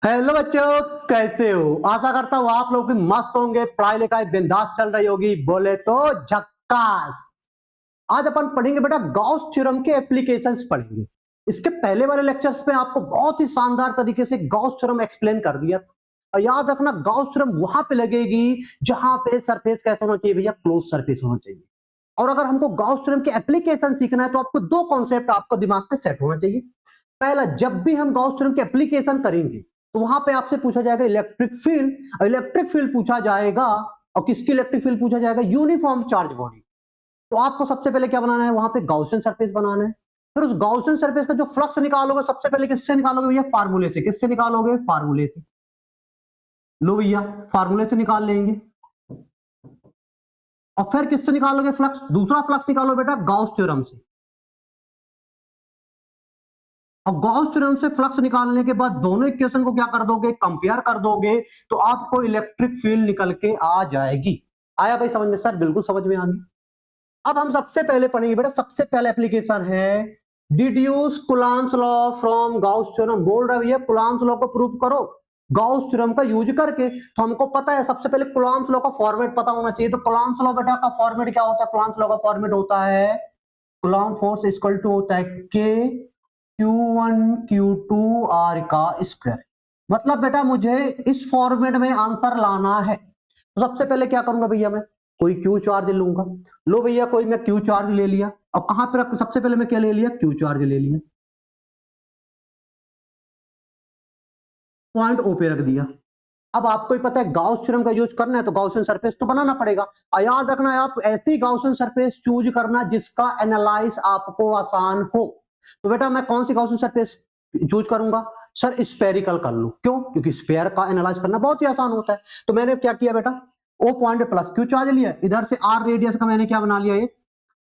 Hello बच्चों, कैसे हो? आशा करता हूँ आप लोग भी मस्त होंगे, पढ़ाई लिखाई बिंदास चल रही होगी, बोले तो झक्कास। आज अपन पढ़ेंगे बेटा गॉस थ्योरम के एप्लीकेशंस पढ़ेंगे। इसके पहले वाले लेक्चर्स में आपको बहुत ही शानदार तरीके से गॉस थ्योरम एक्सप्लेन कर दिया था। और याद रखना, गॉस थ्योरम वहां पे लगेगी जहां पे सरफेस कैसा होना चाहिए भैया, क्लोज सरफेस होना चाहिए। और अगर हमको गॉस थ्योरम के एप्लीकेशन सीखना है तो आपको दो कॉन्सेप्ट आपको दिमाग में सेट होना चाहिए। पहला, जब भी हम गॉस थ्योरम के एप्लीकेशन करेंगे तो वहां पे आपसे पूछा जाएगा इलेक्ट्रिक फील्ड। इलेक्ट्रिक फील्ड पूछा जाएगा, और किसकी इलेक्ट्रिक फील्ड पूछा जाएगा? Uniform charge body. तो आपको सबसे पहले क्या बनाना है? वहां पे गॉसियन सरफेस बनाना है। फिर उस गॉसियन सरफेस का जो फ्लक्स निकालोगे, सबसे पहले किससे निकालोगे भैया? फार्मूले से। किससे निकालोगे? फार्मूले से। लो भैया, फार्मूले से निकाल लेंगे। और फिर किससे निकालोगे फ्लक्स? दूसरा फ्लक्स निकालो बेटा गॉस थ्योरम से। अब गॉस थ्योरम से फ्लक्स निकालने के बाद दोनों इक्वेशन को क्या कर दोगे? कंपेयर कर दोगे, तो आपको इलेक्ट्रिक फील्ड निकल के आ जाएगी। आया भाई समझ में? सर बिल्कुल समझ में आ गई। अब हम सबसे पहले पढ़ेंगे बेटा, सबसे पहला एप्लीकेशन है deduce Coulomb's law from Gauss theorem. बोल रहा भैया कुलाम्स लॉ को प्रूव करो गॉस थ्योरम का यूज करके। तो हमको पता है सबसे पहले कुलाम्स लॉ का फॉर्मेट पता होना चाहिए। तो कुलाम्स लॉ बेटा का फॉर्मेट क्या होता है? कुलाम्स लॉ का फॉर्मेट होता है कुलाम्ब फोर्स इक्वल टू होता है के Q1 Q2 R का स्क्वायर। मतलब बेटा मुझे इस फॉर्मेट में आंसर लाना है, तो सबसे पहले क्या करूंगा भैया? मैं कोई Q चार्ज लूंगा। लो भैया, कोई मैं Q चार्ज ले लिया। और कहां पे रख? सबसे पहले मैं क्या ले लिया? Q चार्ज ले लिया, पॉइंट O पे रख दिया। अब आपको ही पता है गॉस थ्योरम का यूज करना है तो गॉसियन सरफेस तो बनाना पड़ेगा। और याद रखना है, आप ऐसी गॉसियन सरफेस चूज करना जिसका एनालाइज आपको आसान हो। तो बेटा मैं कौन सी गॉसियन सरफेस चूज करूंगा? सर स्फेरिकल कर लूं। क्यों? क्योंकि स्फेयर का एनालाइज करना बहुत ही आसान होता है। तो मैंने क्या किया बेटा, ओ पॉइंट पे प्लस क्यू चार्ज लिया, इधर से आर रेडियस का मैंने क्या बना लिया? ये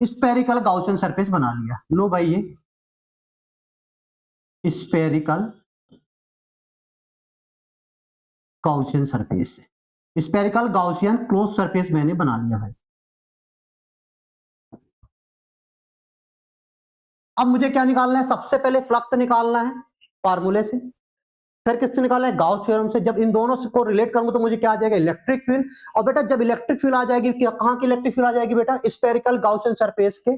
स्फेरिकल गॉसियन सरफेस बना लिया। लो भाई, ये स्फेरिकल गॉसियन सरफेस है। स्फेरिकल गॉसियन क्लोज सरफेस मैंने बना लिया भाई। अब मुझे क्या निकालना है? सबसे पहले फ्लक्स निकालना है फार्मूले से। फिर किससे निकालना है? गॉस थ्योरम से। जब इन दोनों को रिलेट करूंगा तो मुझे क्या आ जाएगा? Electric field. और बेटा जब इलेक्ट्रिक फील्ड आ जाएगी, कहां की इलेक्ट्रिक फील्ड आ जाएगी बेटा? स्फेरिकल गॉसियन सरफेस के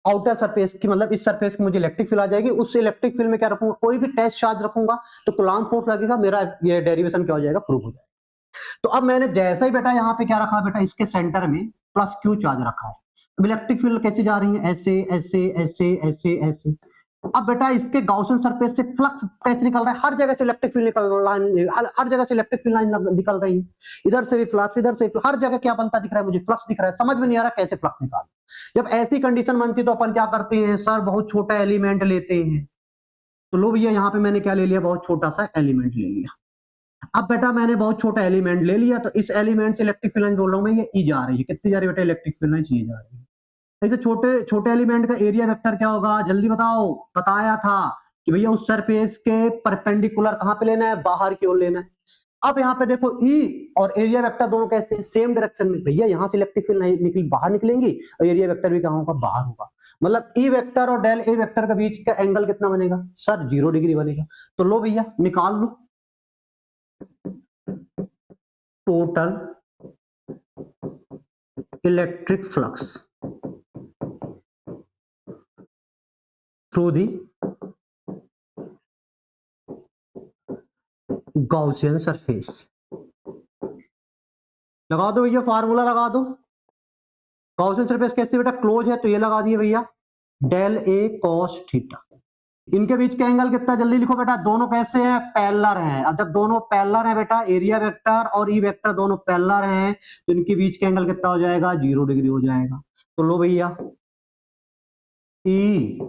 आउटर सरफेस की, मतलब इस सरफेस की मुझे इलेक्ट्रिक फील्ड आ जाएगी। उस इलेक्ट्रिक फील्ड में क्या रखूंगा? कोई भी टेस्ट चार्ज रखूंगा तो कूलॉम फोर्स लगेगा, मेरा ये डेरिवेशन क्या हो जाएगा? प्रूव हो जाएगा। तो अब मैंने जैसा ही बेटा यहाँ पे क्या रखा बेटा, इसके सेंटर में प्लस क्यू चार्ज रखा है। अब इलेक्ट्रिक फील्ड कैसे जा रही है? ऐसे ऐसे ऐसे ऐसे ऐसे। अब बेटा इसके गॉसियन सरफेस से फ्लक्स कैसे निकल रहा है? हर जगह से इलेक्ट्रिक फील्ड निकल लाइन, हर जगह से इलेक्ट्रिक फील्ड लाइन निकल रही है। इधर से भी फ्लक्स, इधर से हर जगह क्या बनता दिख रहा है? मुझे फ्लक्स दिख रहा है। समझ में नहीं आ रहा कैसे फ्लक्स निकाल। जब ऐसी कंडीशन बनती तो अपन क्या करते हैं? सर बहुत छोटा एलिमेंट लेते हैं। तो लो भैया, यहाँ पे मैंने क्या ले लिया? बहुत छोटा सा एलिमेंट ले लिया। अब बेटा मैंने बहुत छोटा एलिमेंट ले लिया, तो इस एलिमेंट से इलेक्ट्रिक फील्ड लाइन बोल रहा हूं मैं, ये ई जा रही है। कितनी जा रही है बेटा? इलेक्ट्रिक फील्ड लाइन ये जा रही है। ऐसे छोटे छोटे एलिमेंट का एरिया वेक्टर क्या होगा? जल्दी बताओ। बताया था कि भैया उस सरफेस के परपेंडिकुलर कहां पे लेना है? बाहर की ओर लेना है। अब यहाँ पे देखो ई और एरिया वेक्टर दोनों कैसे? सेम डायरेक्शन में। भैया यहाँ से इलेक्ट्रिक फील्ड निकल बाहर निकलेंगी, और एरिया वेक्टर भी कहां होगा? बाहर होगा। मतलब ई वेक्टर और डेल ए वेक्टर के बीच का एंगल कितना बनेगा? सर 0 डिग्री बनेगा। तो लो भैया निकाल लो total electric flux through the Gaussian surface. लगा दो भैया, फार्मूला लगा दो। गॉसियन सरफेस कैसे बेटा? क्लोज है, तो ये लगा दिए भैया डेल ए कॉस थीटा। इनके बीच का एंगल कितना? जल्दी लिखो बेटा। दोनों कैसे हैं? पैरेलल हैं। अब जब दोनों पैरेलल हैं बेटा, एरिया वेक्टर और ई वेक्टर दोनों पैरेलल हैं, तो इनके बीच का एंगल कितना हो जाएगा? 0 डिग्री हो जाएगा। तो लो भैया, ई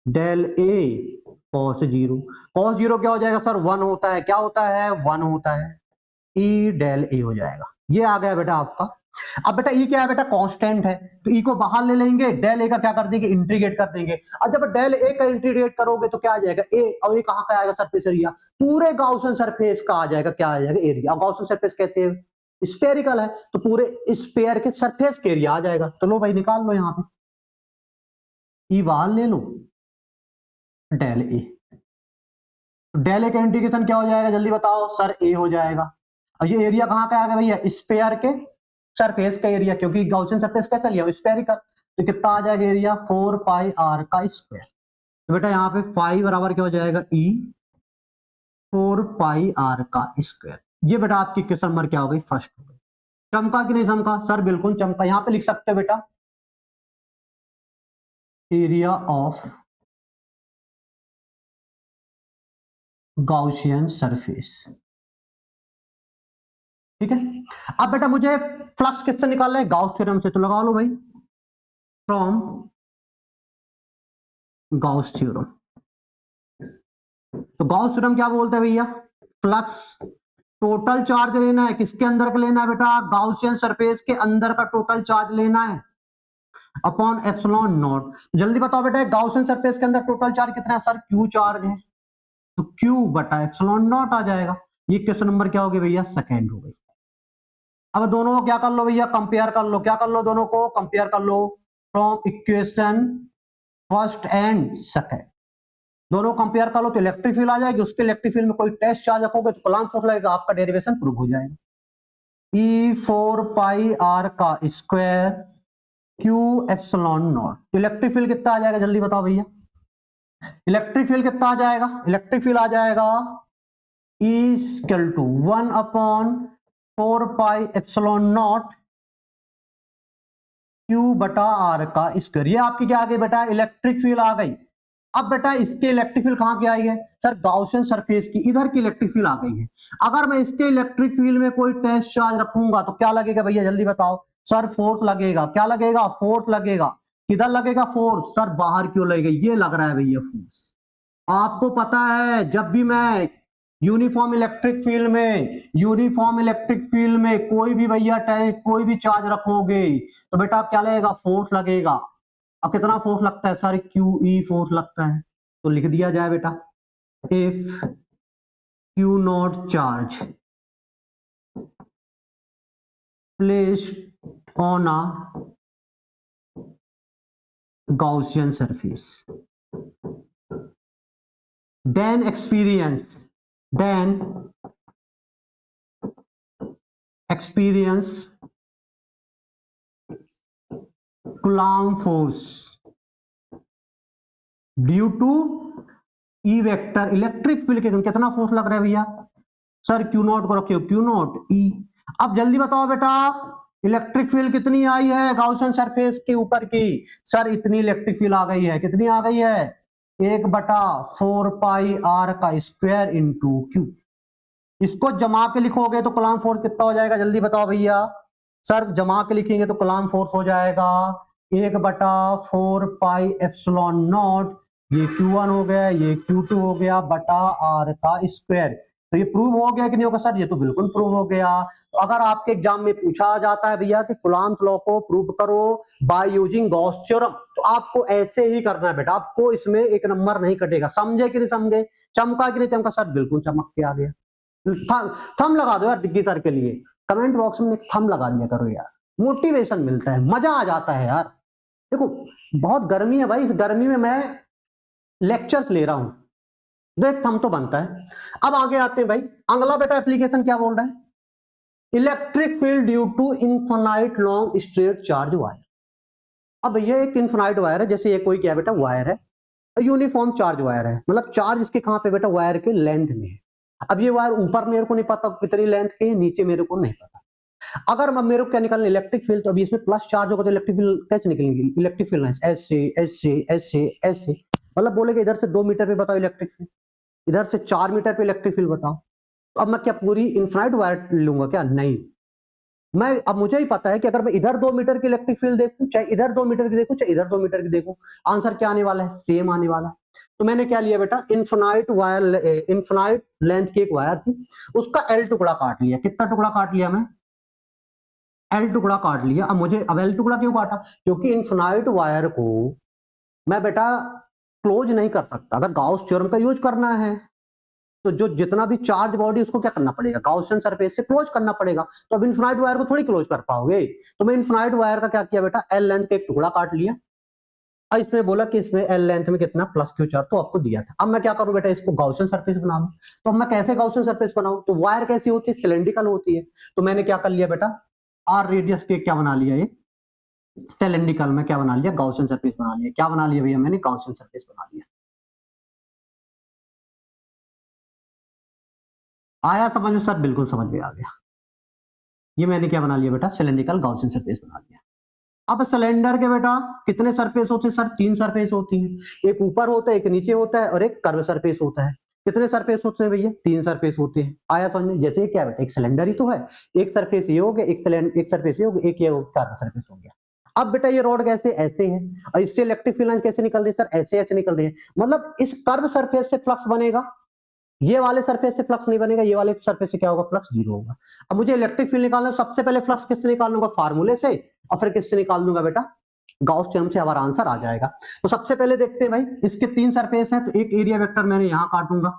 del A cos zero. Cos zero क्या हो जाएगा सर? 1 होता है। क्या होता है? 1 होता है। ई डेल ए हो जाएगा। ये आ गया बेटा आपका। अब बेटा ई क्या है बेटा? कांस्टेंट है, तो ई को बाहर ले लेंगे, डेल ए का क्या कर देंगे? इंटीग्रेट कर देंगे। और जब डेल ए का इंटीग्रेट करोगे तो क्या आ जाएगा? ए, और ये कहां का आएगा? Surface area. पूरे गॉसियन सरफेस का आ जाएगा। क्या आ जाएगा? एरिया। गॉसियन सरफेस कैसे है? स्फेरिकल है, तो पूरे स्फेयर के सरफेस के एरिया आ जाएगा। तो लो भाई निकाल लो, यहाँ पे ई बाहर ले लो, डेल ए। तो डेल ए का इंटीग्रेशन क्या हो जाएगा जल्दी बताओ सर, ए हो जाएगा। और ये एरिया कहाँ का आ गया भैया, स्फीयर के सरफेस का एरिया, क्योंकि गॉसियन सरफेस कैसा लिया स्फेरिकल, तो कितना आ जाएगा एरिया 4 पाई आर का स्क्वायर। तो बेटा यहाँ पे 5 बराबर क्या हो जाएगा ई 4 पाई आर का स्क्वायर। ये बेटा आपकी क्वेश्चन नंबर क्या हो गई, फर्स्ट हो गई। चमका कि नहीं चमका सर, बिल्कुल चमका। यहाँ पे लिख सकते हो बेटा एरिया ऑफ गॉसियन सरफेस, ठीक है। अब बेटा मुझे फ्लक्स किससे निकालना है, गाउस थ्योरम से, तो लगा लो भाई फ्रॉम गाउस थ्योरम। तो गाउस थ्योरम क्या बोलते हैं भैया, फ्लक्स टोटल चार्ज लेना है, किसके अंदर का लेना है बेटा, गॉसियन सरफेस के अंदर का टोटल चार्ज लेना है अपॉन एप्सिलॉन नॉट। जल्दी बताओ बेटा गॉसियन सरफेस के अंदर टोटल चार्ज कितना है, सर क्यू चार्ज है, तो क्यू बटा एप्सिलॉन नॉट आ जाएगा। ये क्वेश्चन नंबर क्या हो गया भैया, सेकंड हो गई। अब दोनों को क्या कर लो भैया, कंपेयर कर लो, क्या कर लो, दोनों को कंपेयर कर लो from equation first and second. दोनों कंपेयर कर लो तो इलेक्ट्रिक फील्ड आ जाएगी, उसके इलेक्ट्रिक फील्ड में कोई टेस्ट चार्ज रखोगे तो कूलम्ब फोर्स लगेगा, आपका डेरिवेशन प्रूव हो जाएगा। ई 4 पाई आर का square Q epsilon not. Electric field कितना आ जाएगा जल्दी बताओ भैया, इलेक्ट्रिक फील्ड कितना आ जाएगा, इलेक्ट्रिक फील्ड आ जाएगा equal to 1 upon 4 pi epsilon naught q बटा आर का स्क्वायर। ये आपकी क्या आ गई बेटा, इलेक्ट्रिक फील्ड आ गई। अब बेटा इसके इलेक्ट्रिक फील्ड कहां की आई है सर, गॉसियन सरफेस की, इधर की इलेक्ट्रिक फील्ड आ गई है। अगर मैं इसके इलेक्ट्रिक फील्ड में कोई टेस्ट चार्ज रखूंगा तो क्या लगेगा भैया जल्दी बताओ, सर फोर्स लगेगा, क्या लगेगा, फोर्स लगेगा। किधर लगेगा फोर्स, सर बाहर क्यों लगेगा, ये लग रहा है भैया फोर्स। आपको पता है जब भी मैं यूनिफॉर्म इलेक्ट्रिक फील्ड में, यूनिफॉर्म इलेक्ट्रिक फील्ड में कोई भी भैया कोई भी चार्ज रखोगे तो बेटा क्या लगेगा, फोर्स लगेगा। अब कितना फोर्स लगता है सर, क्यू ई फोर्स लगता है, तो लिख दिया जाए बेटा if q naught charge placed on a Gaussian surface then experience Coulomb force due to E vector, electric field के कितना फोर्स लग रहा है भैया, सर क्यू नॉट को रखियो, क्यू नॉट ई। अब जल्दी बताओ बेटा इलेक्ट्रिक फील्ड कितनी आई है गॉसियन सरफेस के ऊपर की, सर इतनी इलेक्ट्रिक फील्ड आ गई है, कितनी आ गई है, 1/4 पाई आर का स्क्वायर इंटू क्यू। इसको जमा के लिखोगे तो कूलम्ब फोर्स कितना हो जाएगा जल्दी बताओ भैया, सर जमा के लिखेंगे तो कूलम्ब फोर्स हो जाएगा 1/4 पाई एप्सिलॉन नॉट, ये Q1 हो गया, ये Q2 हो गया बटा आर का स्क्वायर। तो ये प्रूव हो गया कि नहीं होगा सर, ये तो बिल्कुल प्रूव हो गया। तो अगर आपके एग्जाम में पूछा जाता है भैया कि कूलम्ब लॉ को प्रूव करो बाय यूजिंग गॉस थ्योरम, तो आपको ऐसे ही करना है बेटा, आपको इसमें एक नंबर नहीं कटेगा। समझे कि नहीं समझे, चमका कि नहीं चमका, सर बिल्कुल चमक के आ गया। थम लगा दो यार दिग्गी सर के लिए, कमेंट बॉक्स में थम लगा दिया करो यार, मोटिवेशन मिलता है, मजा आ जाता है यार। देखो बहुत गर्मी है भाई, इस गर्मी में मैं लेक्चर्स ले रहा हूं, देख थम तो बनता है। अब आगे आते हैं भाई, अगला बेटा एप्लीकेशन क्या बोल रहा है, electric field due to infinite long straight charge wire. अब ये एक इनफाइनाइट वायर है, जैसे ये कोई क्या बेटा वायर है, यूनिफॉर्म चार्ज वायर है, मतलब चार्ज इसके कहां पे बेटा, वायर के लेंथ में है। अब ये वायर ऊपर मेरे को नहीं पता कितनी लेंथ की है, नीचे मेरे को नहीं पता। अगर मेरे को क्या निकालना इलेक्ट्रिक फील्ड, तो अभी इसमें प्लस चार्ज होगा तो इलेक्ट्रिक फील्ड कैसे निकलेंगे, इलेक्ट्रिक फील्ड ऐसे ऐसे ऐसे ऐसे, मतलब बोलेगे इधर से 2 मीटर पे बताओ इलेक्ट्रिक फील्ड, इधर से 4 मीटर पे इलेक्ट्रिक फील्ड बताओ। तो अब मैं क्या पूरी इनफाइनाइट वायर लूंगा क्या, नहीं। मैं अब मुझे ही पता है कि अगर मैं इधर 2 मीटर की इलेक्ट्रिक फील्ड देखूं, चाहे इधर 2 मीटर की देखूं, चाहे इधर 2 मीटर की देखूं, आंसर क्या आने वाला है, सेम आने वाला है। तो मैंने क्या लिया बेटा, इनफाइनाइट वायर, इनफाइनाइट लेंथ की एक वायर थी, उसका एल टुकड़ा काट लिया। कितना टुकड़ा काट लिया मैं, एल टुकड़ा काट लिया। अब एल टुकड़ा क्यों काटा, क्योंकि इनफाइनाइट वायर को मैं बेटा क्लोज नहीं कर सकता। अगर गाउस थ्योरम का यूज करना है तो जो जितना भी चार्ज बॉडी उसको क्या करना पड़ेगा, गॉसियन सरफेस से क्लोज करना पड़ेगा। तो अब इनफाइनाइट वायर को थोड़ी क्लोज कर पाओगे, तो मैं इनफाइनाइट वायर का क्या किया बेटा, एल लेंथ का एक टुकड़ा काट लिया। अब इसमें बोला कि इसमें एल लेंथ में कितना प्लस क्यू चार्ज, तो आपको दिया था। अब मैं क्या करूं बेटा, इसको गाउसियन सरफेस बना दूं। तो मैं कैसे गाउसियन सरफेस बनाऊं, तो वायर कैसी होती है, सिलेंड्रिकल होती है। तो मैंने क्या कर लिया बेटा, आर रेडियस के क्या बना लिया, ये सिलेंड्रिकल में क्या बना लिया, गाउसियन सरफेस बना लिया। क्या बना लिया भैया मैंने, गाउसियन सरफेस बना लिया। आया समझ में सर, बिल्कुल समझ में आ गया। ये मैंने क्या बना लिया बेटा, सिलेंड्रिकल गाउसियन सरफेस बना लिया। अब सिलेंडर के बेटा कितने सरफेस होते हैं सर, 3 सरफेस होती हैं। एक ऊपर होता है, एक नीचे होता है और एक कर्व सरफेस होता है। कितने सरफेस होते हैं भैया, 3 सरफेस होते हैं। आया समझ में, जैसे क्या बेटा, एक सिलेंडर ही तो है, एक सरफेस ये हो गया, एक सरफेस ये हो गया, एक ये कर्व सरफेस हो गया। अब बेटा ये रॉड कैसे, ऐसे है, और इससे इलेक्ट्रिक फील्ड लाइन कैसे निकल रही है सर, ऐसे ऐसे निकल रही है। मतलब इस कर्व सरफेस से फ्लक्स बनेगा, ये वाले सरफेस से फ्लक्स नहीं बनेगा, ये वाले सरफेस से क्या होगा, फ्लक्स जीरो होगा। अब मुझे इलेक्ट्रिक फील्ड निकालना है, सबसे पहले फ्लक्स किससे निकाल लूंगा, फार्मूले से, और फिर किससे निकाल दूंगा बेटा, गाउस थ्योरम से हमारा आंसर आ जाएगा। तो सबसे पहले देखते हैं भाई, इसके 3 सरफेस हैं, तो एक एरिया वेक्टर मैंने यहां काटूंगा,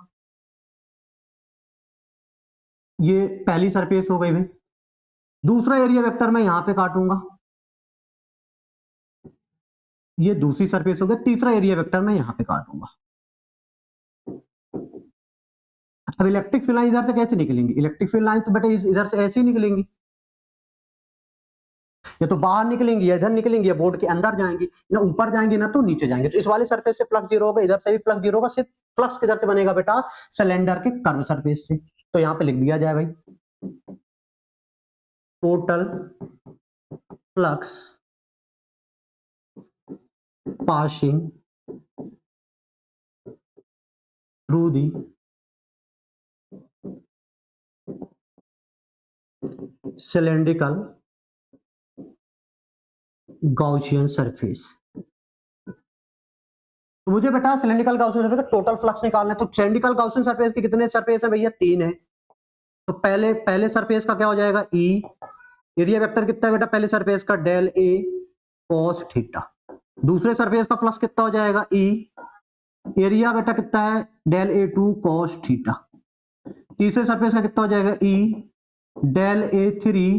ये पहली सरफेस हो गई भाई। दूसरा एरिया वेक्टर मैं यहां पे काटूंगा, ये दूसरी सरफेस हो गई। तीसरा एरिया वेक्टर मैं यहां पे काटूंगा। अब इलेक्ट्रिक फील्ड लाइन इधर से कैसे निकलेंगी, इलेक्ट्रिक फील्ड लाइन तो बेटा इधर से ऐसे ही निकलेंगी, या तो बाहर निकलेंगी या इधर निकलेंगी, या बोर्ड के अंदर जाएंगी, ना ऊपर जाएंगी ना तो नीचे जाएंगे। तो इस वाले सरफेस से फ्लक्स जीरो होगा, इधर से भी फ्लक्स जीरो होगा। सिर्फ फ्लक्स किधर से बनेगा बेटा, सिलेंडर के कर्व सरफेस से। तो यहां पे लिख दिया जाए भाई, total flux passing through the cylindrical Gaussian surface. तो मुझे बेटा सिलेंड्रिकल गॉसियन सरफेस का टोटल फ्लक्स निकालना है। तो सिलेंड्रिकल गॉसियन सरफेस के कितने सरफेस है भैया, 3 है। तो पहले सरफेस का क्या हो जाएगा, ई। एरिया वेक्टर कितना है बेटा, पहले सरफेस का डेल ए कॉस थीटा। दूसरे सरफेस का फ्लक्स कितना हो जाएगा, ई। एरिया बेटा कितना है, del A two cos theta. तीसरे सरफेस का कितना हो जाएगा, E del A three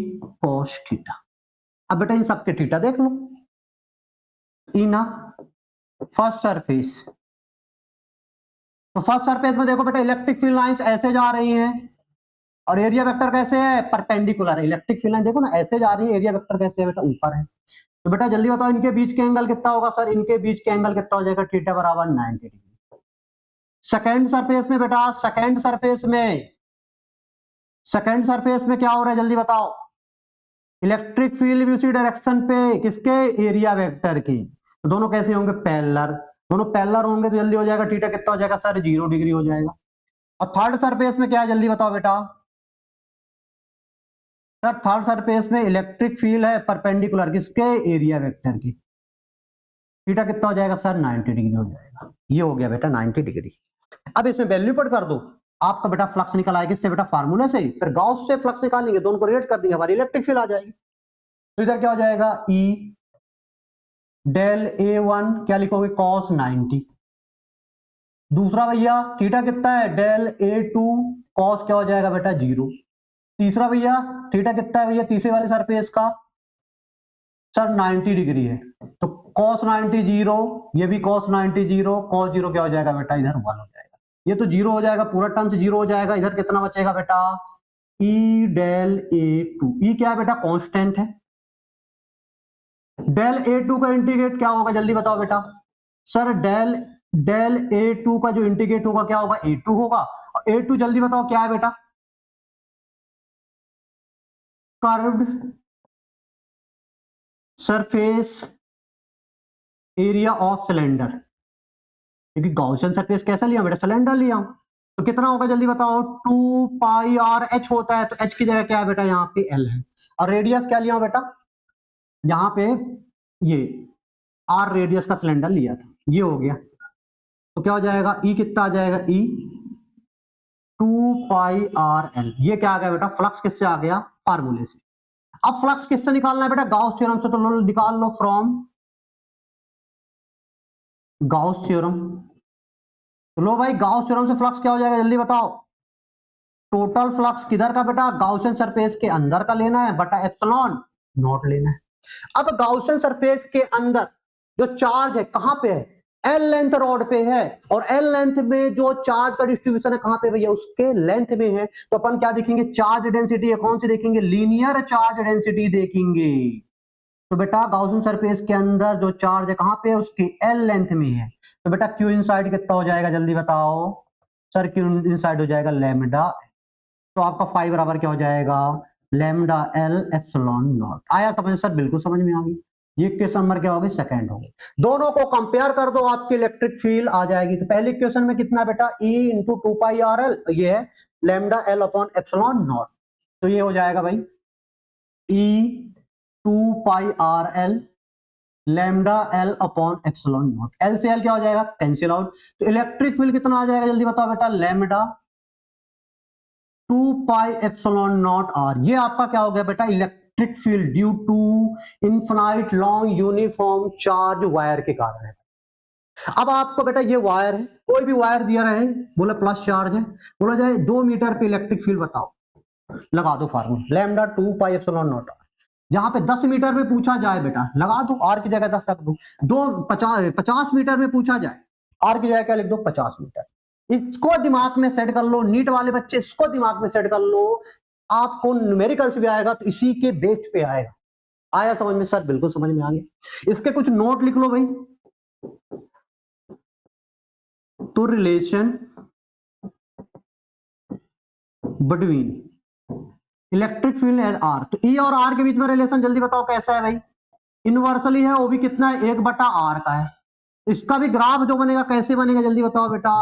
cos theta. अब बेटा इन सबके थीटा देख लो, ई ना फर्स्ट सरफेस। तो फर्स्ट सरफेस में देखो बेटा, इलेक्ट्रिक फील्ड लाइंस ऐसे जा रही हैं, और एरिया वेक्टर कैसे है, परपेंडिकुलर है। इलेक्ट्रिक फील्ड लाइन देखो ना ऐसे जा रही है, एरिया वेक्टर कैसे है बेटा, ऊपर है। तो बेटा जल्दी बताओ, इनके बीच के एंगल कितना होगा सर, इनके बीच के एंगल कितना हो जाएगा, थीटा बराबर 90 डिग्री। सेकेंड सरफेस में बेटा, सेकेंड सरफेस में क्या हो रहा है, जल्दी बताओ। इलेक्ट्रिक फील्ड भी उसी डायरेक्शन पे, किसके, एरिया वेक्टर की। तो दोनों कैसे होंगे, पैरेलल। दोनों पैरेलल होंगे तो जल्दी हो जाएगा, थीटा कितना हो जाएगा सर, 0 डिग्री हो जाएगा। और थर्ड सरफेस में क्या है, जल्दी बताओ बेटा। सर थर्ड सरफेस में इलेक्ट्रिक फील्ड है परपेंडिकुलर, किसके, एरिया वेक्टर की। थीटा कितना हो जाएगा सर, 90 डिग्री हो जाएगा। ये हो गया बेटा 90 डिग्री। अब इसमें वैल्यू पुट कर दो, आपका बेटा फ्लक्स निकल आएगा, इससे बेटा फार्मूले से ही। फिर गाउस से फ्लक्स निकालेंगे, दोनों को रिलेट कर देंगे, हमारी इलेक्ट्रिक फील्ड आ जाएगी। तो इधर क्या हो जाएगा, ई डेल ए वन क्या लिखोगे, कॉस 90। दूसरा भैया थीटा कितना है, डेल ए टू कॉस क्या हो जाएगा बेटा, 0। तीसरा भैया थीटा कितना है भैया, तीसरे वाले सरफेस का सर 90 डिग्री है। तो cos 90 0, ये भी cos 90 0, cos 0 क्या हो जाएगा बेटा, इधर 1 हो जाएगा। ये तो 0 हो जाएगा, पूरा टर्म से 0 हो जाएगा। इधर कितना बचेगा बेटा, ई डेल ए टू। ई क्या है बेटा, कांस्टेंट है। डेल ए टू का इंटीग्रेट क्या होगा, जल्दी बताओ बेटा। सर डेल ए टू का जो इंटीग्रेट होगा क्या होगा, ए टू होगा। और ए टू जल्दी बताओ क्या है बेटा, curved surface area of cylinder. क्योंकि गॉसियन सरफेस कैसा लिया बेटा, सिलेंडर लिया। तो कितना होगा जल्दी बताओ, 2 पाई आर एच होता है। तो एच की जगह क्या है बेटा, यहाँ पे एल है। और रेडियस क्या लिया बेटा, यहाँ पे ये आर रेडियस का सिलेंडर लिया था, ये हो गया। तो क्या हो जाएगा, ई कितना आ जाएगा, ई 2 पाई आर एल। ये क्या आ गया बेटा, फ्लक्स किससे आ गया, फार्मूले से। अब फ्लक्स किससे निकालना है बेटा, गाउस थ्योरम से। तो निकाल लो फ्रॉम गाउस थ्योरम। तो लो भाई, गाउस थ्योरम से फ्लक्स क्या हो जाएगा, जल्दी बताओ। टोटल फ्लक्स किधर का बेटा, गाउसियन सरफेस के अंदर का लेना है, बटा एप्सिलॉन नॉट लेना है। अब गाउसियन सरफेस के अंदर जो चार्ज है कहां पे है, एल लेंथ रॉड पे है, और एल लेंथ में जो चार्ज का डिस्ट्रीब्यूशन है कहां पे भैया, उसके लेंथ में है। तो अपन क्या देखेंगे, चार्ज डेंसिटी है, कौन सी देखेंगे, लीनियर चार्ज डेंसिटी देखेंगे। तो बेटा गॉसियन सरफेस के अंदर जो चार्ज है कहां पे है, उसकी एल लेंथ में है। तो बेटा क्यू इनसाइड कितना हो जाएगा, जल्दी बताओ सर। क्यू इनसाइड हो जाएगा लैम्डा, तो आपका फाइव बराबर क्या हो जाएगा, लैम्डा एल एप्सिलॉन नॉट। आया समझ सर, बिल्कुल समझ में आ गई। ये क्वेश्चन नंबर क्या होगी, सेकंड होगी। दोनों को कंपेयर कर दो, आपकी इलेक्ट्रिक फील्ड आ जाएगी। तो पहले क्वेश्चन में कितना बेटा, E into two pi r l, ये है lambda l upon epsilon naught. तो ये हो जाएगा भाई E two pi r l lambda l upon epsilon naught. L से एल क्या हो जाएगा, कैंसिल आउट। तो इलेक्ट्रिक फील्ड कितना आ जाएगा, जल्दी बताओ बेटा, lambda two pi epsilon naught r. ये आपका क्या हो गया बेटा, electric field due to infinite long uniform charge wire के कारण है। अब आपको बेटा ये वायर है, कोई भी वायर दिया रहे, बोले प्लस चार्ज है, बोला जाए 2 मीटर पे इलेक्ट्रिक फील्ड बताओ, लगा दो formula lambda two pi epsilon naught r. जहां पे 10 मीटर में पूछा जाए बेटा, लगा दो आर की जगह 10 रख दो। 50 मीटर में पूछा जाए, आर की जगह क्या लिख दो, 50 मीटर। इसको दिमाग में सेट कर लो, नीट वाले बच्चे इसको दिमाग में सेट कर लो, आपको न्यूमेरिकल्स भी आएगा तो इसी के बेस पे आएगा। आया समझ में सर, बिल्कुल समझ में आ गया। इसके कुछ नोट लिख लो भाई। तो relation between electric field and r, तो ई और आर के बीच में रिलेशन जल्दी बताओ कैसा है भाई, इनवर्सली है, वो भी कितना है, 1/r का है। इसका भी ग्राफ जो बनेगा कैसे बनेगा, जल्दी बताओ बेटा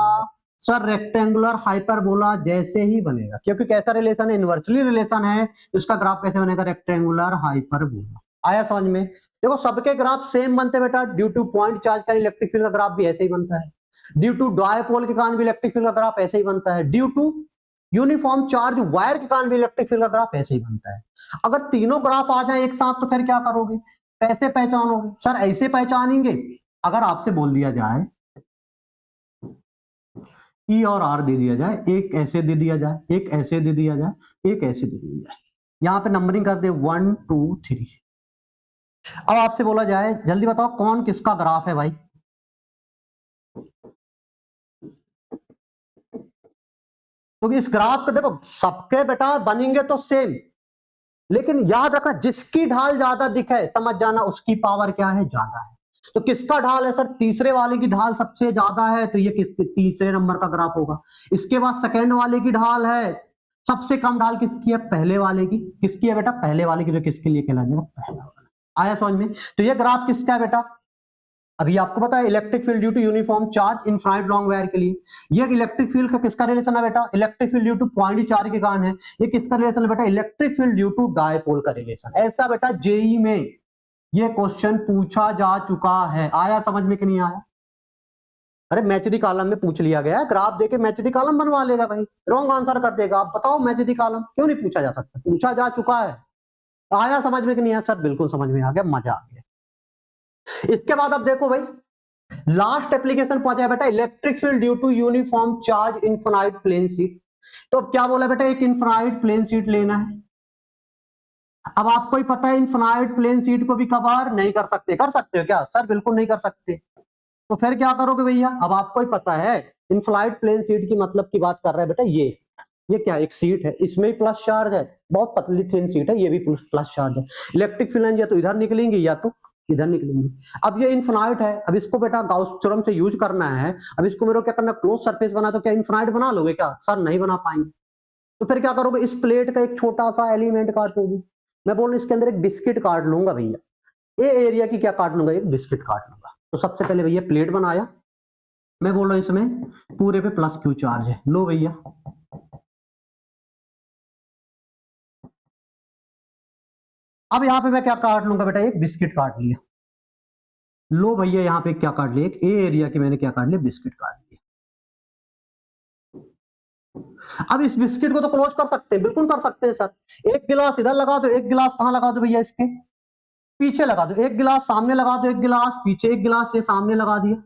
सर, रेक्टेंगुलर हाइपरबोला जैसे ही बनेगा, क्योंकि कैसा रिलेशन है, इनवर्सली रिलेशन है। इसका ग्राफ कैसे बनेगा, रेक्टेंगुलर हाइपरबोला। आया समझ में। देखो सबके ग्राफ सेम बनते हैं बेटा, ड्यू टू पॉइंट चार्ज का इलेक्ट्रिक फील्ड का ग्राफ भी ऐसे ही बनता है, ड्यू टू डायपोल के कारण भी इलेक्ट्रिक फील्ड का ग्राफ ऐसे ही बनता है, due to uniform charge wire के कारण भी इलेक्ट्रिक फील्ड का ग्राफ ऐसे ही बनता है। अगर तीनों ग्राफ आ जाए एक साथ तो फिर क्या करोगे, कैसे पहचानोगे, सर ऐसे पहचानेंगे, अगर आपसे बोल दिया जाए ई और आर दे दिया जाए, एक ऐसे दे दिया जाए, एक ऐसे दे दिया जाए, एक ऐसे दे दिया जाए, यहां पे नंबरिंग कर दे 1 2 3। अब आपसे बोला जाए जल्दी बताओ कौन किसका ग्राफ है भाई, क्योंकि इस ग्राफ को देखो सबके बेटा बनेंगे तो सेम, लेकिन याद रखना जिसकी ढाल ज्यादा दिखे समझ जाना उसकी पावर क्या है, ज्यादा है। तो किसका ढाल है सर, तीसरे वाले की ढाल सबसे ज्यादा है, तो ये किसके तीसरे नंबर का ग्राफ होगा। इसके बाद सेकंड वाले की ढाल है, सबसे कम ढाल किसकी है, पहले वाले की। किसकी है बेटा, पहले वाले की, जो किसके लिए कहलाएगा, पहला वाला। आया समझ में। तो ये ग्राफ किसका है बेटा, अभी आपको पता है electric field due to uniform charge infinite long wire के लिए, ये इलेक्ट्रिक फील्ड का किसका रिलेशन है बेटा, electric field due to point charge के कारण है। ये किसका रिलेशन है बेटा, electric field due to dipole का रिलेशन। ऐसा बेटा जेई में ये क्वेश्चन पूछा जा चुका है। आया समझ में कि नहीं आया, अरे मैच दी कॉलम में पूछ लिया गया, ग्राफ देके मैच दी कॉलम बनवा लेगा भाई, रॉन्ग आंसर कर देगा। आप बताओ मैच दी कॉलम क्यों नहीं पूछा जा सकता, पूछा जा चुका है। आया समझ में कि नहीं आया सर, बिल्कुल समझ में आ गया, मजा आ गया। इसके बाद अब देखो भाई लास्ट एप्लीकेशन पहुंचा है बेटा, electric field due to uniform charge infinite plane sheet. तो अब क्या बोला बेटा, एक इनफिनाइट प्लेन शीट लेना है। अब आपको ही पता है इनफिनाइट प्लेन शीट को भी कवर नहीं कर सकते, कर सकते हो क्या सर, बिल्कुल नहीं कर सकते। तो फिर क्या करोगे भैया, अब आपको ही पता है इनफिनाइट प्लेन शीट की मतलब की बात कर रहा है बेटा, ये क्या एक सीट है, इसमें ही प्लस चार्ज है, बहुत पतली थिन सीट है, ये भी प्लस चार्ज है। इलेक्ट्रिक फील्ड या तो इधर निकलेंगी या तो इधर निकलेंगी। अब ये इनफिनाइट है, अब इसको बेटा गाउस थ्योरम से यूज करना है। अब इसको मेरे को क्या करना, क्लोज सरफेस बना, तो क्या इनफिनाइट बना लोगे क्या सर, नहीं बना पाएंगे। तो फिर क्या करोगे, इस प्लेट का एक छोटा सा एलिमेंट काटोगे। मैं बोल रहा हूं इसके अंदर एक बिस्किट काट लूंगा भैया, ये एरिया की क्या काट लूंगा, एक बिस्किट काट लूंगा। तो सबसे पहले भैया प्लेट बनाया, मैं बोल रहा हूं इसमें पूरे पे प्लस क्यू चार्ज है, लो भैया। अब यहां पे मैं क्या काट लूंगा बेटा, एक बिस्किट काट लिया, लो भैया यहां पे क्या काट लिया, एक ए एरिया की मैंने क्या काट लिया, बिस्किट काट लिया। अब इस बिस्किट को तो क्लोज कर सकते हैं, बिल्कुल कर सकते हैं सर। एक गिलास इधर लगा दो, एक गिलास कहां लगा दो भैया, इसके पीछे लगा दो, एक गिलास सामने लगा दो, एक गिलास पीछे, एक गिलास ये सामने लगा दिया,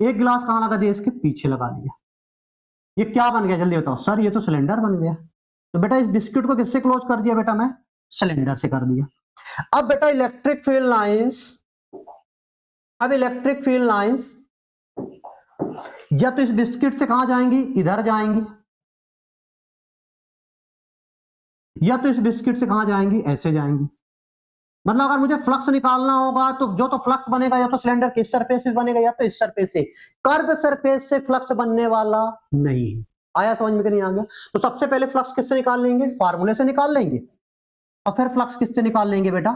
एक गिलास कहां लगा दिया, इसके पीछे लगा दिया। ये क्या बन गया जल्दी बताओ सर, ये तो सिलेंडर बन गया। तो बेटा इस बिस्किट को किससे क्लोज कर दिया बेटा, मैं सिलेंडर से कर दिया। अब बेटा इलेक्ट्रिक फील्ड लाइंस अब इलेक्ट्रिक फील्ड लाइंस या तो इस बिस्किट से कहां जाएंगी, इधर जाएंगी, या तो इस बिस्किट से कहां जाएंगी, ऐसे जाएंगी। मतलब अगर मुझे फ्लक्स निकालना होगा तो जो तो फ्लक्स बनेगा या तो सिलेंडर के इस सरफेस से बनेगा या तो इस सरफेस से, कर्व सरफेस से फ्लक्स बनने वाला नहीं। आया समझ में कि नहीं आ गया? तो सबसे पहले फ्लक्स किससे निकाल लेंगे, फार्मूले से निकाल लेंगे, और फिर फ्लक्स किससे निकाल लेंगे बेटा,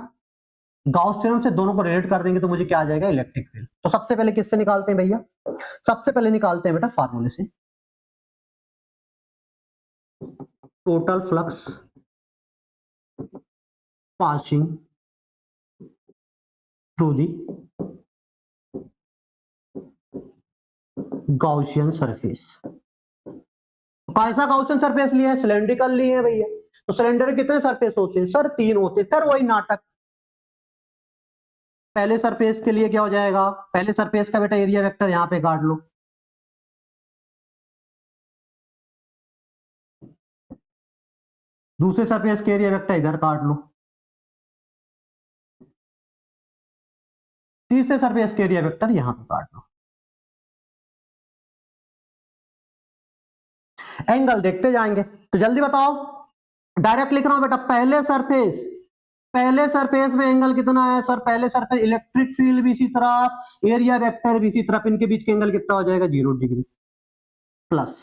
गाउस थ्योरम से। दोनों को रिलेट कर देंगे तो मुझे क्या आ जाएगा, इलेक्ट्रिक फील्ड। तो सबसे पहले किससे निकालते हैं भैया, सबसे पहले निकालते हैं बेटा फार्मूले से। Total flux passing through the Gaussian surface. कैसा गॉसियन सरफेस लिया है, सिलेंड्रिकल लिए है भैया। तो सिलेंडर के कितने सरफेस होते हैं सर, 3 होते हैं। फिर वही नाटक, पहले सरफेस के लिए क्या हो जाएगा, पहले सरफेस का बेटा एरिया वेक्टर यहां पे काट लो, दूसरे सरफेस के एरिया वेक्टर इधर काट लो, तीसरे सरफेस के एरिया वेक्टर यहां पे काट लो। एंगल देखते जाएंगे, तो जल्दी बताओ, डायरेक्ट लिख रहा हूं बेटा, पहले सरफेस में एंगल कितना है सर, पहले सरफेस इलेक्ट्रिक फील्ड भी इसी तरफ, एरिया वेक्टर भी इसी तरफ, इनके बीच के एंगल कितना हो जाएगा, 0 डिग्री प्लस।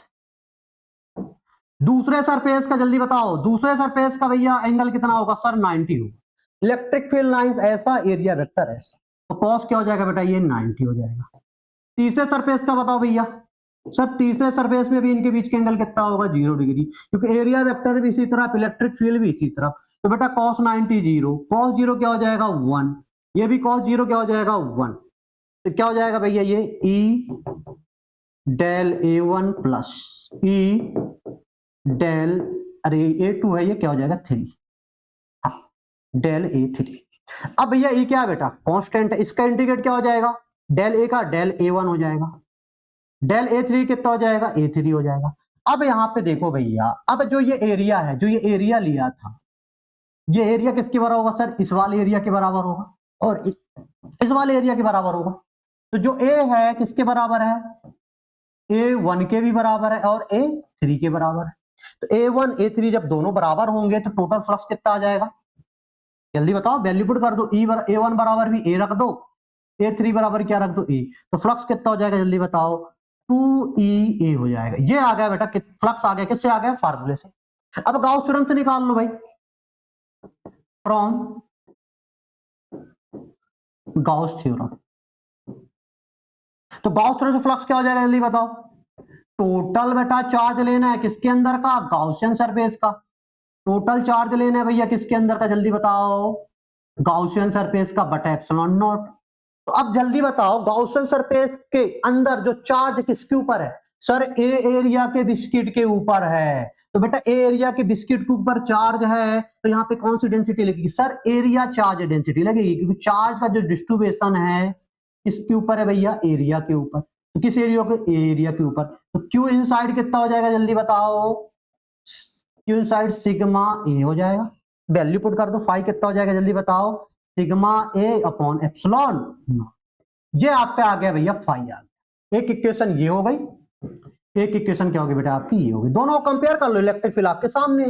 दूसरे सरफेस का जल्दी बताओ, दूसरे सरफेस का भैया एंगल कितना होगा सर, 90 होगा। इलेक्ट्रिक फील्ड लाइंस ऐसा, एरिया वेक्टर ऐसा, तो कॉस क्या हो जाएगा बेटा, ये 90 हो जाएगा। तीसरे सरफेस का बताओ भैया, सर तीसरे सरफेस में भी इनके बीच के एंगल कितना होगा, 0 डिग्री, क्योंकि एरिया वेक्टर भी इसी तरफ, इलेक्ट्रिक फील्ड भी इसी तरफ। तो बेटा cos 90 0, cos 0 क्या हो जाएगा 1, ये भी cos 0 क्या हो जाएगा 1। तो क्या हो जाएगा भैया, ये E del A1 plus E del, अरे A2 है, ये क्या हो जाएगा 3, हाँ डेल A3। अब भैया E क्या है बेटा, कांस्टेंट है, इसका इंटीग्रेट क्या हो जाएगा, डेल A का डेल A1 हो जाएगा, डेल A3 कितना हो जाएगा, A3 हो जाएगा। अब यहां पे देखो भैया, अब जो ये एरिया है, जो ये एरिया लिया था, ये एरिया किसके बराबर होगा सर, इस वाले एरिया के बराबर होगा, और इस वाले एरिया के बराबर होगा। तो जो A है किसके बराबर है, A1 के भी बराबर है और A3 के बराबर है। तो A1 A3 जब दोनों बराबर होंगे तो टोटल फ्लक्स कितना आ जाएगा, जल्दी बताओ, वैल्यू पुट कर दो, A1 बराबर भी A रख दो, A3 बराबर क्या रख दो A, तो फ्लक्स कितना हो जाएगा जल्दी बताओ, 2EA हो जाएगा। ये आ गया बेटा, फ्लक्स आ गया, किससे आ गया, फार्मूले से। अब गाउस थ्योरम से निकाल लो भाई, फ्रॉम गाउस थ्योरम। तो गाउस थ्योरम से फ्लक्स क्या हो जाएगा जल्दी बताओ, टोटल बेटा चार्ज लेना है किसके अंदर का, गाउसियन सरफेस का। टोटल चार्ज लेना है भैया किसके अंदर का, जल्दी बताओ, गाउसियन सरफेस का बटा एप्सिलॉन नॉट। तो अब जल्दी बताओ, गाउसियन सरफेस के अंदर जो चार्ज किसके ऊपर है सर, ए एरिया के बिस्किट के ऊपर है। तो बेटा ए एरिया के बिस्किट के ऊपर चार्ज है, तो यहाँ पे कौन सी डेंसिटी लगेगी सर, एरिया चार्ज डेंसिटी लगेगी, क्योंकि चार्ज का जो डिस्ट्रीब्यूशन है किसके ऊपर है भैया, एरिया के ऊपर। तो किस एरिया के, एरिया के ऊपर। तो क्यू इनसाइड कितना हो जाएगा जल्दी बताओ, क्यू इनसाइड सिग्मा ए हो जाएगा, वैल्यू पुट कर दो, फाई कितना हो जाएगा जल्दी बताओ, सिग्मा ए अपॉन एप्सिलॉन। ये आपका आ गया भैया फाई आ गया। एक इक्वेशन ये हो गई, एक इक्वेशन क्या होगी बेटा आपकी ये होगी, दोनों को कंपेयर कर लो, इलेक्ट्रिक फील्ड आपके सामने।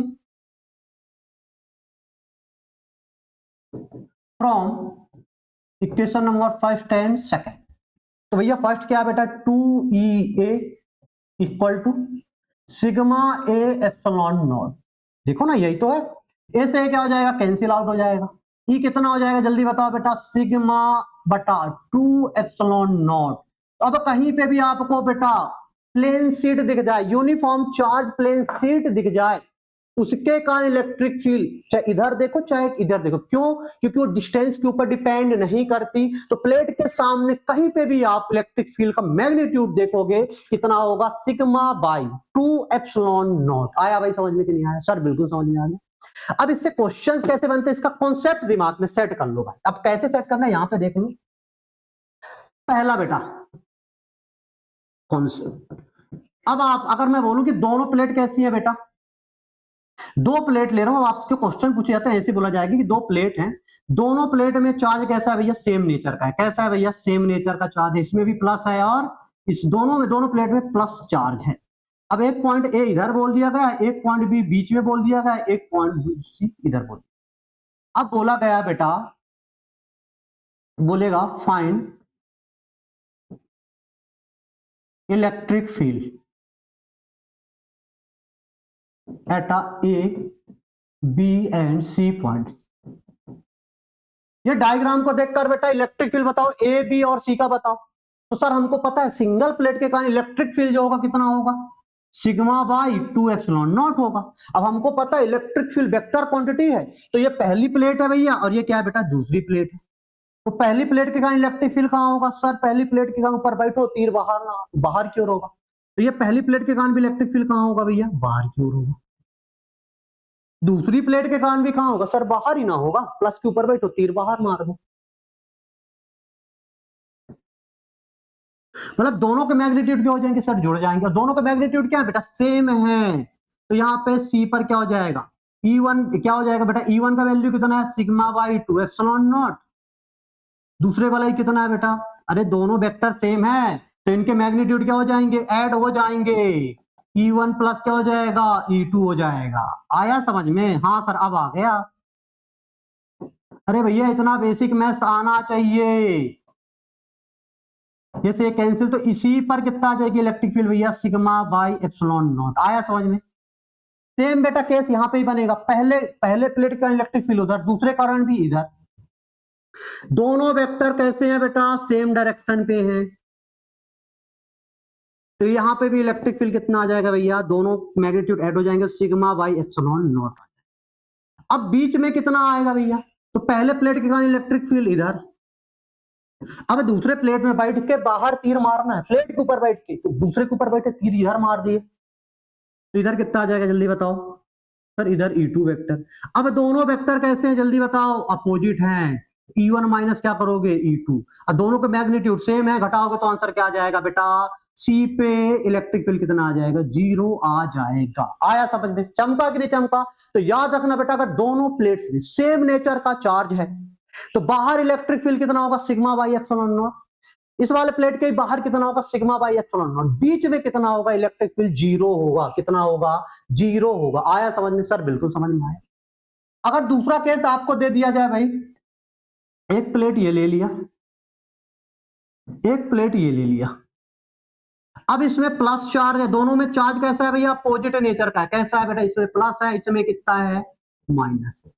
From equation number first and second, तो भैया फर्स्ट क्या बेटा, 2EA equal to sigma A epsilon naught. देखो ना यही तो है, ए से क्या हो जाएगा, कैंसिल आउट हो जाएगा। ई कितना हो जाएगा जल्दी बताओ बेटा, सिग्मा बटा 2 एप्सिलॉन नॉट। अब कहीं पे भी आपको बेटा प्लेन शीट दिख जाए, यूनिफॉर्म चार्ज प्लेन शीट दिख जाए, उसके कारण इलेक्ट्रिक फील्ड चाहे इधर देखो चाहे इधर देखो, क्यों, क्योंकि वो डिस्टेंस के ऊपर डिपेंड नहीं करती। तो प्लेट के सामने कहीं पे भी आप इलेक्ट्रिक फील्ड का मैग्नीट्यूड देखोगे कितना होगा, सिग्मा बाई 2 एप्सिलॉन नॉट। आया भाई समझ में कि नहीं आया सर, बिल्कुल समझ में आ गया। अब इससे क्वेश्चंस कैसे बनते हैं, इसका कॉन्सेप्ट दिमाग में सेट कर लो भाई। अब कैसे सेट करना है यहां पे देख लो, पहला बेटा कॉन्सेप्ट। अब आप अगर मैं बोलूं कि दोनों प्लेट कैसी है बेटा, दो प्लेट ले रहा हूं, आपसे क्वेश्चन पूछे जाते हैं ऐसे बोला जाएगा कि दो प्लेट हैं, दोनों प्लेट में चार्ज कैसा है भैया, सेम नेचर का है। कैसा है भैया, सेम नेचर का चार्ज है, इसमें भी प्लस है और इस दोनों प्लेट में प्लस चार्ज है। अब एक पॉइंट ए इधर बोल दिया गया, एक पॉइंट बी बीच में बोल दिया गया, एक पॉइंट सी इधर बोल दिया। अब बोला गया बेटा, बोलेगा find electric field at A B and C points. ये डायग्राम को देखकर बेटा इलेक्ट्रिक फील्ड बताओ ए बी और सी का बताओ। तो सर हमको पता है सिंगल प्लेट के कारण इलेक्ट्रिक फील्ड जो होगा कितना होगा, सिग्मा बाई 2 एप्सिलॉन नॉट होगा। अब हमको पता है इलेक्ट्रिक फील्ड वेक्टर क्वांटिटी है, तो ये पहली प्लेट है भैया और ये क्या है बेटा, दूसरी प्लेट है। तो पहली प्लेट के कारण इलेक्ट्रिक फील्ड कहां होगा, सर पहली प्लेट के कारण ऊपर बैठो, तीर बाहर ना, बाहर की ओर होगा। तो ये पहली प्लेट के कारण भी इलेक्ट्रिक फील्ड कहां होगा भैया, बाहर की ओर होगा। दूसरी प्लेट के कारण भी कहां होगा, सर बाहर ही ना होगा, प्लस के ऊपर बैठो, तीर बाहर मार दो। मतलब दोनों के मैग्नीट्यूड क्या हो जाएंगे, सर जुड़ जाएंगे। और दोनों के मैग्नीट्यूड क्या है बेटा, सेम है। तो यहाँ पे सी पर क्या हो जाएगा, E1 क्या हो जाएगा बेटा, E1 का वैल्यू कितना है, सिग्मा बाई 2 एप्सिलॉन नॉट। दूसरे वाला ही कितना है बेटा, अरे दोनों वेक्टर सेम है तो इनके मैग्नीट्यूड क्या हो जाएंगे, ऐड हो जाएंगे। E1 प्लस क्या हो जाएगा, E2 हो जाएगा। आया समझ में, हाँ सर अब आ गया। अरे भैया इतना बेसिक मैथ्स आना चाहिए। जैसे कैंसिल तो इसी पर कितना आ जाएगी इलेक्ट्रिक फील्ड भैया, सिग्मा बाई एप्सिलॉन नॉट। आया समझ में। सेम बेटा केस यहां पे ही बनेगा, पहले प्लेट का इलेक्ट्रिक फील्ड उधर, दूसरे कारण भी इधर। दोनों वेक्टर कैसे हैं बेटा, सेम डायरेक्शन पे हैं। तो यहां पे भी इलेक्ट्रिक फील्ड कितना आ जाएगा भैया, दोनों मैग्नीट्यूड ऐड हो जाएंगे, सिग्मा बाई एप्सिलॉन नॉट। अब बीच में कितना आएगा भैया, तो पहले प्लेट के कारण इलेक्ट्रिक फील्ड इधर। अब दूसरे प्लेट में बैठ के बाहर तीर मारना है, प्लेट के ऊपर बैठ के, तो दूसरे के ऊपर बैठे तीर इधर मार दिए, तो इधर कितना आ जाएगा जल्दी बताओ, सर इधर E2 वेक्टर। अब दोनों वेक्टर कैसे हैं जल्दी बताओ, अपोजिट हैं। E1 माइनस क्या करोगे, E2। अब दोनों के मैग्नीट्यूड सेम है, घटाओगे तो आंसर क्या आ जाएगा बेटा, सी पे इलेक्ट्रिक फील्ड कितना आ जाएगा, 0 आ जाएगा। आया समझ में, चमका कि नहीं चमका। तो याद रखना बेटा, अगर दोनों प्लेट्स में सेम नेचर का चार्ज है तो बाहर इलेक्ट्रिक फील्ड कितना होगा, सिग्मा बाई एप्सिलॉन नॉट। इस वाले प्लेट के बाहर कितना होगा, सिग्मा बाई एप्सिलॉन नॉट। बीच में कितना होगा, इलेक्ट्रिक फील्ड 0 होगा। कितना होगा, 0 होगा। आया समझ में, सर बिल्कुल समझ में आया। अगर दूसरा केस आपको दे दिया जाए भाई, एक प्लेट ये ले लिया, एक प्लेट ये ले लिया, अब इसमें प्लस चार्ज है, दोनों में चार्ज कैसा है भैया, पॉजिटिव नेचर का है। कैसा है बेटा, इसमें प्लस है, इसमें कितना है, माइनस है।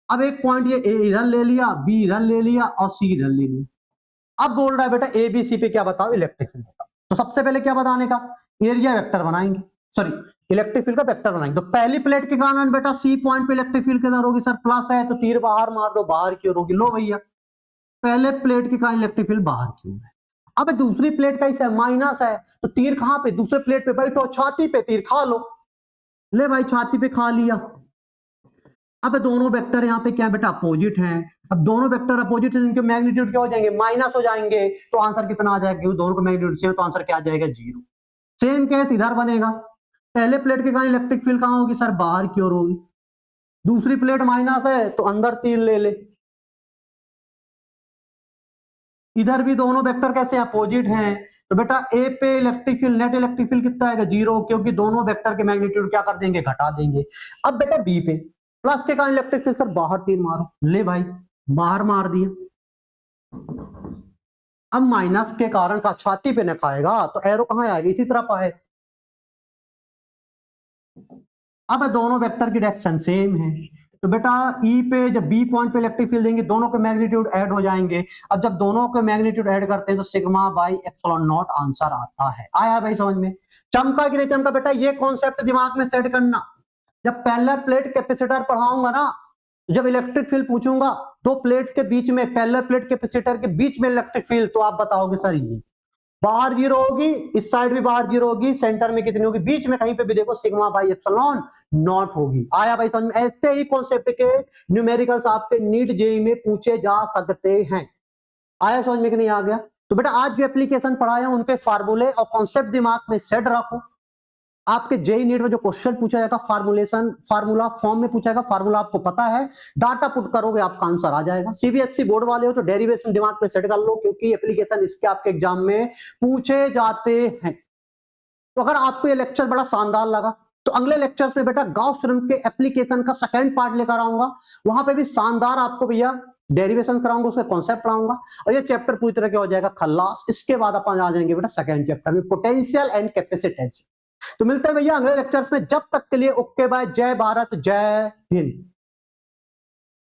अब एक पॉइंट ये ए इधर ले लिया, बी इधर ले लिया और सी इधर ले लिया। अब बोल रहा है बेटा ए बी सी पे क्या बताओ, इलेक्ट्रिक फील्ड बताओ। तो सबसे पहले क्या बताने का, एरिया वेक्टर बनाएंगे, सॉरी इलेक्ट्रिक फील्ड का वेक्टर बनाएंगे। तो पहली प्लेट के कारण बेटा सी पॉइंट पे इलेक्ट्रिक फील्ड किधर होगी, सर प्लस है, तो तीर बाहर मार दो, बाहर की ओर होगी। लो भैया पहले प्लेट के कारण इलेक्ट्रिक फील्ड बाहर की ओर है। अब दूसरी प्लेट का इसे माइनस है, तो तीर कहां पे, दूसरे प्लेट पे बैठो, छाती पे तीर खा लो। ले भाई छाती पे खा लिया। अब दोनों वेक्टर यहाँ पे क्या बेटा, अपोजिट हैं। अब दोनों वेक्टर अपोजिट है, इनके मैग्नीट्यूड क्या हो जाएंगे, माइनस हो जाएंगे। तो आंसर कितना आ जाएगा, क्योंकि दोनों का मैग्नीट्यूड सेम, तो आंसर क्या आ जाएगा, 0। सेम केस इधर बनेगा, पहले प्लेट के कारण इलेक्ट्रिक फील्ड कहां होगी, सर बाहर की ओर होगी। दूसरी प्लेट माइनस है तो अंदर तीर ले ले। इधर भी दोनों वेक्टर कैसे अपोजिट हैं, तो बेटा ए पे electric field, net electric field कितना आएगा, 0, क्योंकि दोनों वेक्टर के मैग्नीट्यूड क्या कर देंगे, घटा देंगे। अब बेटा बी पे प्लस के कारण इलेक्ट्रिक फील्ड, सर बाहर तीर मारो। ले भाई बाहर मार दिया। अब माइनस के कारण का छाती पे न खाएगा, तो एरो कहां आएगा, इसी तरफ आए। अब दोनों वेक्टर की डायरेक्शन सेम है, तो बेटा ई पे जब बी पॉइंट पे इलेक्ट्रिक फील्ड देंगे, दोनों के मैग्नीट्यूड ऐड हो जाएंगे। अब जब दोनों के मैग्नीट्यूड ऐड करते हैं तो sigma by epsilon not answer आता है। आया भाई समझ में, चमका कि नहीं चमका बेटा, ये कॉन्सेप्ट दिमाग में सेट करना। जब पैरेलल प्लेट कैपेसिटर पढ़ाऊंगा ना, जब इलेक्ट्रिक फील्ड पूछूंगा, दो प्लेट्स के बीच में, पैरेलल प्लेट कैपेसिटर के बीच में इलेक्ट्रिक फील्ड, तो आप बताओगे सर ये बाहर 0 होगी, इस साइड भी बाहर 0 होगी, सेंटर में कितनी होगी, बीच में कहीं पे भी देखो सिग्मा बाई एप्सिलॉन नॉट होगी। आया भाई समझ में। ऐसे ही कॉन्सेप्ट के न्यूमेरिकल्स आपके नीट जेई में पूछे जा सकते हैं। आया समझ में कि नहीं आ गया। तो बेटा आज जो एप्लीकेशन पढ़ाया उनके फार्मूले और कॉन्सेप्ट दिमाग में सेट रखो। आपके जेई नीट में जो क्वेश्चन पूछा जाएगा फार्मूला फॉर्म में पूछा जाएगा, फार्मूला आपको पता है, डाटा पुट करोगे आपका आंसर आ जाएगा। सीबीएसई बोर्ड वाले हो तो डेरिवेशन दिमाग में सेट कर लो, क्योंकि एप्लीकेशन इसके आपके एग्जाम में पूछे जाते हैं। तो अगर आपको ये लेक्चर बड़ा शानदार लगा तो अगले लेक्चर में बेटा गॉस थ्योरम के एप्लीकेशन का सेकंड पार्ट लेकर आऊंगा। वहां पे भी शानदार आपको भैया डेरिवेशन कराऊंगा, उसके कॉन्सेप्ट पढ़ाऊंगा और ये चैप्टर पूरी तरह के हो जाएगा खल्लास। इसके बाद अपन आ जाएंगे बेटा सेकंड चैप्टर में, पोटेंशियल एंड कैपेसिटेंस। तो मिलते हैं भैया अगले लेक्चर्स में, जब तक के लिए ओके बाय, जय भारत जय हिंद।